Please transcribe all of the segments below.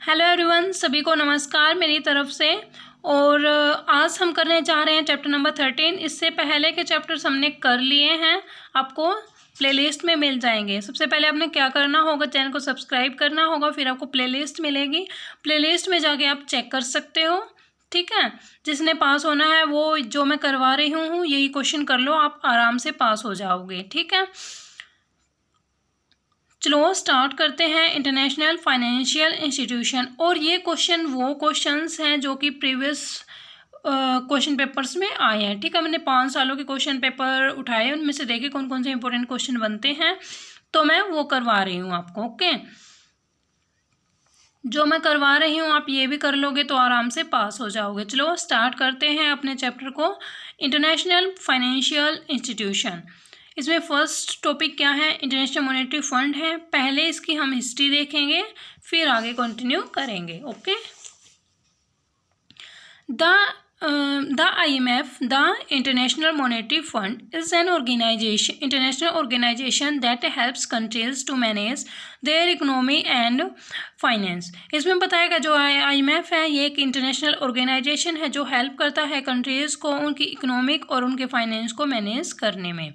Hello everyone, सभी को नमस्कार मेरी तरफ से। और आज हम करने जा रहे हैं चैप्टर नंबर 13। इससे पहले के चैप्टर्स हमने कर लिए हैं, आपको प्लेलिस्ट में मिल जाएंगे। सबसे पहले आपने क्या करना होगा, चैनल को सब्सक्राइब करना होगा, फिर आपको प्लेलिस्ट मिलेगी। प्लेलिस्ट में जाके आप चेक कर सकते हो, ठीक है। जिसने पास होना है वो जो मैं करवा रही हूँ यही क्वेश्चन कर लो, आप आराम से पास हो जाओगे, ठीक है। चलो स्टार्ट करते हैं। इंटरनेशनल फाइनेंशियल इंस्टीट्यूशन, और ये क्वेश्चन वो क्वेश्चंस हैं जो कि प्रीवियस क्वेश्चन पेपर्स में आए हैं, ठीक है। मैंने 5 सालों के क्वेश्चन पेपर उठाए, उनमें से देखे कौन कौन से इंपॉर्टेंट क्वेश्चन बनते हैं, तो मैं वो करवा रही हूँ आपको, ओके। जो मैं करवा रही हूँ आप ये भी कर लोगे तो आराम से पास हो जाओगे। चलो स्टार्ट करते हैं अपने चैप्टर को। इंटरनेशनल फाइनेंशियल इंस्टीट्यूशन, इसमें फर्स्ट टॉपिक क्या है, इंटरनेशनल मॉनेटरी फंड है। पहले इसकी हम हिस्ट्री देखेंगे, फिर आगे कंटिन्यू करेंगे, okay. The IMF, the International Monetary Fund, is an international organization that helps countries to manage their economy and finance. इसमें बताएगा जो IMF है ये एक इंटरनेशनल ऑर्गेनाइजेशन है जो हेल्प करता है कंट्रीज़ को उनकी इकोनॉमिक और उनके फाइनेंस को मैनेज करने में।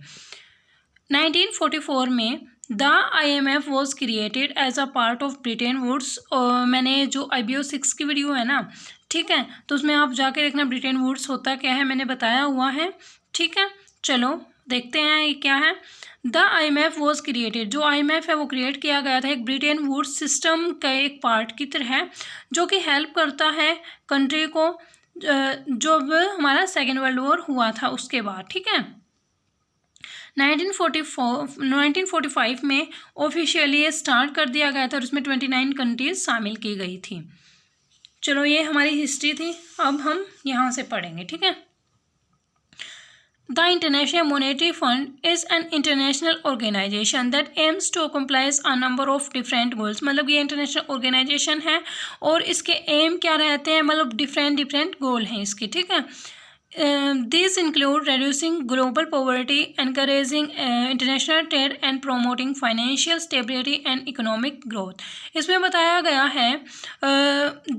1944 में the IMF was created as a part of Bretton Woods. मैंने जो IBO 6 की वीडियो है ना, ठीक है, तो उसमें आप जाके देखना ब्रिटेन वुड्स होता क्या है, मैंने बताया हुआ है, ठीक है। चलो देखते हैं ये क्या है। द IMF वॉज क्रिएटेड, जो IMF है वो क्रिएट किया गया था एक ब्रिटेन वुड्स सिस्टम का एक पार्ट की तरह है, जो कि हेल्प करता है कंट्री को जब हमारा सेकेंड वर्ल्ड वॉर हुआ था उसके बाद, ठीक है। 1945 में ऑफिशियली ये स्टार्ट कर दिया गया था और उसमें 29 कंट्रीज शामिल की गई थी। चलो ये हमारी हिस्ट्री थी, अब हम यहाँ से पढ़ेंगे, ठीक है। The International Monetary Fund is an international organization that aims to accomplish a number of different goals. मतलब ये इंटरनेशनल ऑर्गेनाइजेशन है और इसके एम क्या रहते हैं, मतलब डिफरेंट गोल हैं इसके, ठीक है। These include reducing global poverty, encouraging international trade and promoting financial stability and economic growth. इसमें बताया गया है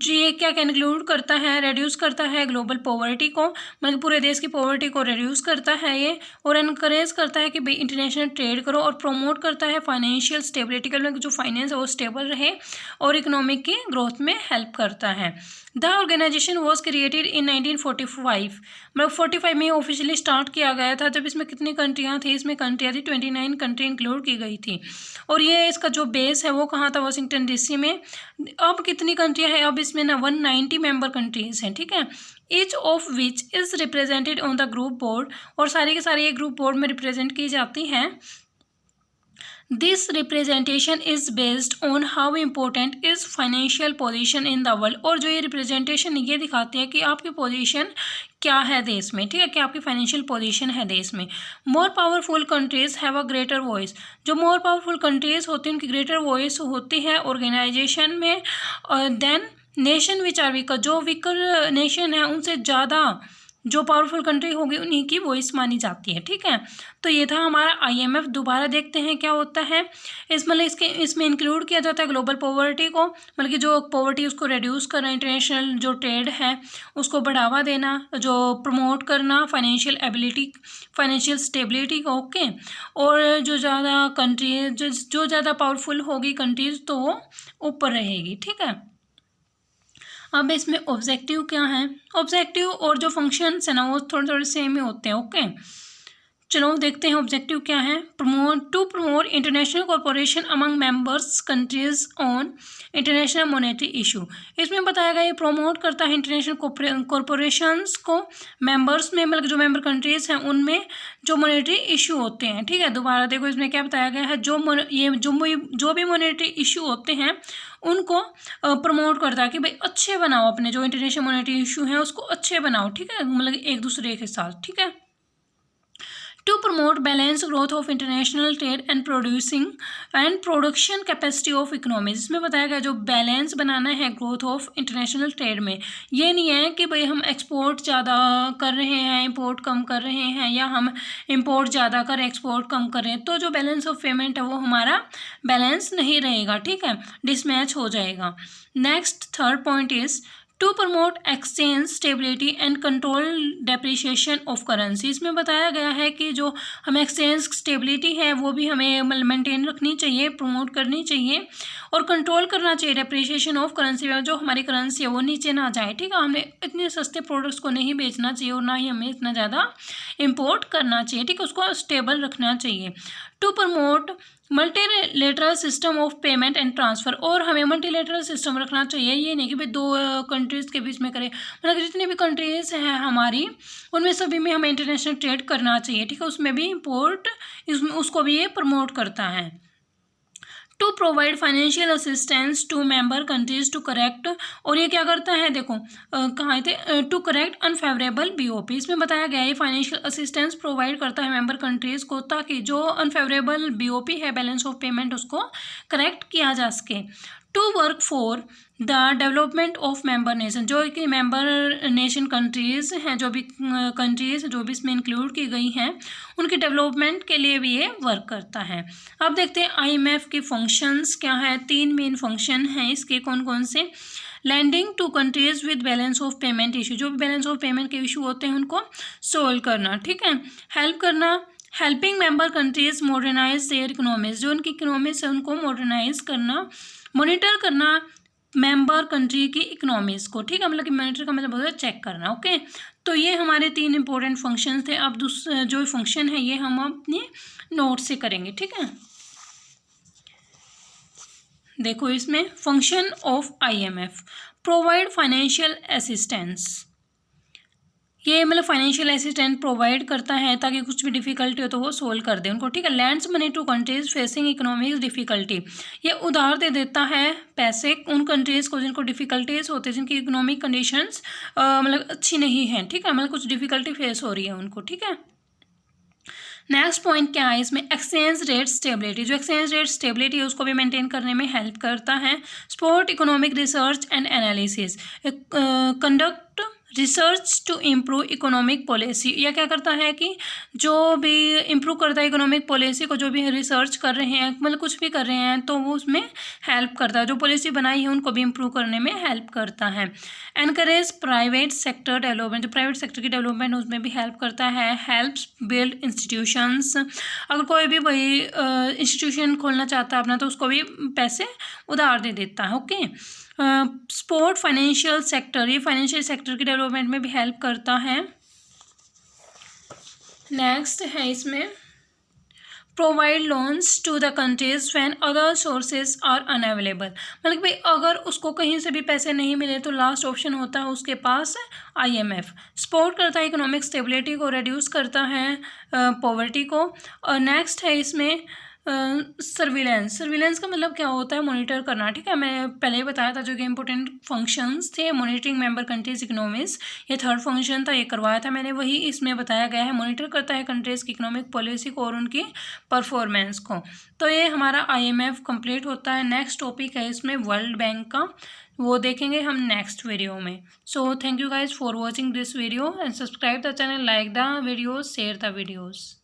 ये क्या इंक्लूड करता है, रेड्यूस करता है ग्लोबल पॉवर्टी को, मतलब पूरे देश की पॉवर्टी को रेड्यूस करता है ये, और इनकरेज करता है कि भाई इंटरनेशनल ट्रेड करो, और प्रमोट करता है फाइनेंशियल स्टेबिलिटी, मतलब जो फाइनेंस है वो स्टेबल रहे, और इकोनॉमिक की ग्रोथ में हेल्प करता है। The organization was created in 1945, मतलब 45 में ऑफिशियली स्टार्ट किया गया था। जब इसमें कितनी कंट्रियाँ थी, इसमें कंट्रियाँ थी 29 कंट्री इंक्लूड की गई थी, और ये इसका जो बेस है वो कहाँ था, वाशिंगटन DC में। अब कितनी कंट्रियाँ हैं, अब इसमें ना 190 मेंबर कंट्रीज़ हैं, ठीक है। Each of which is represented on the group board, और सारी के सारी एक ग्रुप बोर्ड में रिप्रेजेंट की जाती हैं। This representation is based on how important is financial position in the world, और जो ये रिप्रेजेंटेशन ये दिखाती है कि आपकी पोजीशन क्या है देश में, ठीक है, कि आपकी फाइनेंशियल पोजीशन है देश में। More powerful countries have a greater voice, जो मोर पावरफुल कंट्रीज होती हैं उनकी ग्रेटर वॉइस होती है ऑर्गेनाइजेशन में। Then nation which are weaker, जो वीकर नेशन है उनसे ज़्यादा जो पावरफुल कंट्री होगी उन्हीं की वॉइस मानी जाती है, ठीक है। तो ये था हमारा IMF। दोबारा देखते हैं क्या होता है। इसमें इंक्लूड किया जाता है ग्लोबल पॉवर्टी को, मतलब कि जो पॉवर्टी उसको रिड्यूस करना, इंटरनेशनल जो ट्रेड है उसको बढ़ावा देना, जो प्रमोट करना फाइनेंशियल एबिलिटी, फाइनेंशियल स्टेबिलिटी को, ओके। और जो ज़्यादा कंट्री जो ज़्यादा पावरफुल होगी कंट्रीज तो वो ऊपर रहेगी, ठीक है। अब इसमें ऑब्जेक्टिव क्या है, ऑब्जेक्टिव और जो फंक्शंस है ना वो थोड़े थोड़े सेम ही होते हैं, ओके। चलो देखते हैं ऑब्जेक्टिव क्या है। Promote international corporation among members countries on international monetary issue. इसमें बताया गया ये प्रमोट करता है इंटरनेशनल कॉर्पोरेशंस को मेंबर्स में, मतलब जो मेंबर कंट्रीज हैं उनमें जो मॉनेटरी इशू होते हैं, ठीक है। दोबारा देखो इसमें क्या बताया गया है, जो भी मॉनेटरी इशू होते हैं उनको प्रमोट करता है कि भाई अच्छे बनाओ, अपने जो इंटरनेशनल मॉनेटरी इशू हैं उसको अच्छे बनाओ, ठीक है, मतलब एक दूसरे के साथ, ठीक है। To promote balance growth of international trade and production capacity of economies. इसमें बताया गया जो बैलेंस बनाना है ग्रोथ ऑफ इंटरनेशनल ट्रेड में, ये नहीं है कि भाई हम एक्सपोर्ट ज़्यादा कर रहे हैं इंपोर्ट कम कर रहे हैं, या हम इंपोर्ट ज़्यादा कर एक्सपोर्ट कम कर रहे हैं, तो जो बैलेंस ऑफ पेमेंट है वो हमारा बैलेंस नहीं रहेगा, ठीक है, डिसमैच हो जाएगा। Next third point is to promote exchange stability and control depreciation of currency. इसमें बताया गया है कि जो हम एक्सचेंज स्टेबिलिटी है वो भी हमें मेंटेन रखनी चाहिए, प्रमोट करनी चाहिए, और कंट्रोल करना चाहिए डेप्रिसिएशन ऑफ करेंसी में, जो हमारी करेंसी है वो नीचे ना जाए, ठीक है। हमें इतने सस्ते प्रोडक्ट्स को नहीं बेचना चाहिए और ना ही हमें इतना ज़्यादा इम्पोर्ट करना चाहिए, ठीक है, उसको स्टेबल रखना चाहिए। To promote multilateral system of payment and transfer, और हमें मल्टीलेटरल सिस्टम रखना चाहिए, ये नहीं कि भाई दो कंट्रीज़ के बीच में करें, मतलब जितनी भी कंट्रीज़ हैं हमारी उनमें सभी में हमें इंटरनेशनल ट्रेड करना चाहिए, ठीक है, उसमें भी इंपोर्ट उसको भी ये प्रमोट करता है। To provide financial assistance to member countries to correct, और ये क्या करता है देखो कहाँ थे, टू करेक्ट अनफेवरेबल बीओपी। इसमें बताया गया है फाइनेंशियल असिस्टेंस प्रोवाइड करता है मेंबर कंट्रीज को, ताकि जो अनफेवरेबल बीओपी है बैलेंस ऑफ पेमेंट उसको करेक्ट किया जा सके। To work for the development of member nation, जो कि मेंबर नेशन कंट्रीज़ हैं, जो भी कंट्रीज़ जो भी इसमें इंक्लूड की गई हैं उनके डेवलपमेंट के लिए भी ये वर्क करता है। अब देखते हैं आईएमएफ के फंक्शंस क्या है। 3 मेन फंक्शन हैं इसके, कौन कौन से। Landing to countries with balance of payment issue, जो भी बैलेंस ऑफ पेमेंट के इशू होते हैं उनको सोल्व करना, ठीक है। हेल्प करना, helping member countries modernise their economies, जो उनकी इकोनॉमीज है उनको मॉडर्नाइज करना। मॉनिटर करना मेंबर कंट्री की इकोनॉमीज को, ठीक है, मतलब कि मॉनिटर का मतलब होता है चेक करना, ओके। तो ये हमारे 3 इंपॉर्टेंट फंक्शन थे। अब जो फंक्शन है ये हम अपने नोट से करेंगे, ठीक है। देखो इसमें function of IMF, provide financial assistance, ये मतलब फाइनेंशियल असिस्टेंट प्रोवाइड करता है ताकि कुछ भी डिफिकल्टी हो तो वो सोल्व कर दे उनको, ठीक है। Lands money to countries facing economic difficulty, ये उधार दे देता है पैसे उन कंट्रीज़ को जिनको डिफिकल्टीज होती है, जिनकी इकोनॉमिक कंडीशंस मतलब अच्छी नहीं है, ठीक है, मतलब कुछ डिफिकल्टी फेस हो रही है उनको, ठीक है। नेक्स्ट पॉइंट क्या है इसमें, एक्सचेंज रेट स्टेबिलिटी, जो एक्सचेंज रेट स्टेबिलिटी है उसको भी मेंटेन करने में हेल्प करता है। Support economic research and analysis, conduct research to improve economic policy, यह क्या करता है कि जो भी इम्प्रूव करता है इकोनॉमिक पॉलिसी को, जो भी रिसर्च कर रहे हैं मतलब कुछ भी कर रहे हैं तो वो उसमें हेल्प करता है, जो पॉलिसी बनाई है उनको भी इम्प्रूव करने में हेल्प करता है। एनकरेज प्राइवेट सेक्टर डेवलपमेंट, जो प्राइवेट सेक्टर की डेवलपमेंट उसमें भी हेल्प करता है। हेल्प्स बिल्ड इंस्टीट्यूशंस, अगर कोई भी वही इंस्टीट्यूशन खोलना चाहता है अपना तो उसको भी पैसे उधार दे देता है, ओके। सपोर्ट फाइनेंशियल सेक्टर, ये फाइनेंशियल सेक्टर की डेवलपमेंट में भी हेल्प करता है। नेक्स्ट है इसमें provide loans to the countries when other sources are unavailable, मतलब भाई अगर उसको कहीं से भी पैसे नहीं मिले तो लास्ट ऑप्शन होता है उसके पास आईएमएफ। सपोर्ट करता है इकोनॉमिक स्टेबिलिटी को, रिड्यूस करता है पॉवर्टी को। और नेक्स्ट है इसमें सर्विलेंस, सर्विलेंस का मतलब क्या होता है, मॉनिटर करना, ठीक है, मैं पहले ही बताया था जो कि इंपॉर्टेंट फंक्शंस थे। मॉनिटरिंग मेंबर कंट्रीज इकोनॉमीज, ये थर्ड फंक्शन था, ये करवाया था मैंने, वही इसमें बताया गया है। मॉनिटर करता है कंट्रीज की इकोनॉमिक पॉलिसी को और उनकी परफॉर्मेंस को। तो ये हमारा आईएमएफ कंप्लीट होता है। नेक्स्ट टॉपिक है इसमें वर्ल्ड बैंक का, वो देखेंगे हम नेक्स्ट वीडियो में। So thank you guys for watching this video and subscribe the channel, like the videos, share the videos.